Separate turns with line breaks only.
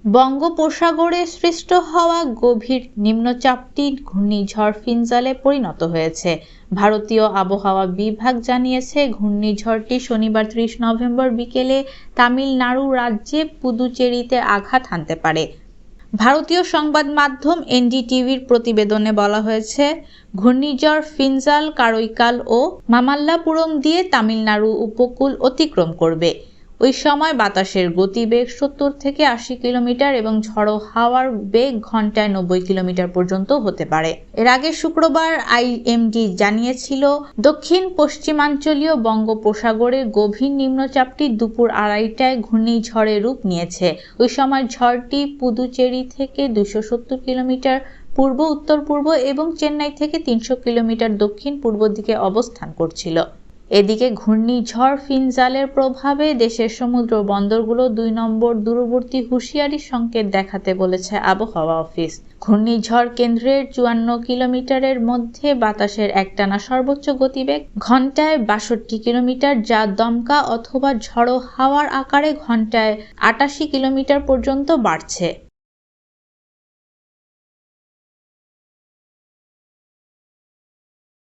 বঙ্গোপসাগরে সৃষ্ট হওয়া গভীর নিম্নচাপটি ঘূর্ণিঝড় ফিনজালে পরিণত হয়েছে। ভারতীয় আবহাওয়া বিভাগ জানিয়েছে, ঘূর্ণিঝড়টি শনিবার ৩০ নভেম্বর বিকেলে তামিলনাড়ু রাজ্যে পুদুচেরিতে আঘাত হানতে পারে। ভারতীয় সংবাদ মাধ্যম এনডিটিভির প্রতিবেদনে বলা হয়েছে, ঘূর্ণিঝড় ফিনজাল কারাইকাল ও মামাল্লাপুরম দিয়ে তামিলনাড়ু উপকূল অতিক্রম করবে। ওই সময় বাতাসের গতিবেগ ৭০ থেকে ৮০ কিলোমিটার এবং ঝড়ো হাওয়ার বেগ ঘন্টায় ৯০ কিলোমিটার পর্যন্ত হতে পারে। এর আগে শুক্রবার আইএমডি জানিয়েছিল, দক্ষিণ পশ্চিমাঞ্চলীয় বঙ্গোপসাগরে গভীর নিম্নচাপটি দুপুর ২:৩০টায় ঘূর্ণিঝড়ে রূপ নিয়েছে। ওই সময় ঝড়টি পুদুচেরি থেকে ২৭০ কিলোমিটার পূর্ব উত্তর-পূর্ব এবং চেন্নাই থেকে ৩০০ কিলোমিটার দক্ষিণ-পূর্ব দিকে অবস্থান করছিল। এদিকে ঘূর্ণিঝড় ফিনজালের প্রভাবে দেশের সমুদ্র বন্দরগুলো ২ নম্বর দূরবর্তী হুঁশিয়ারি সংকেত দেখাতে বলেছে আবহাওয়া অফিস। ঘূর্ণিঝড় কেন্দ্রের ৫৪ কিলোমিটারের মধ্যে বাতাসের একটানা সর্বোচ্চ গতিবেগ ঘন্টায় ৬২ কিলোমিটার, যা দমকা অথবা ঝড়ো হাওয়ার আকারে ঘন্টায় ৮৮ কিলোমিটার পর্যন্ত বাড়ছে।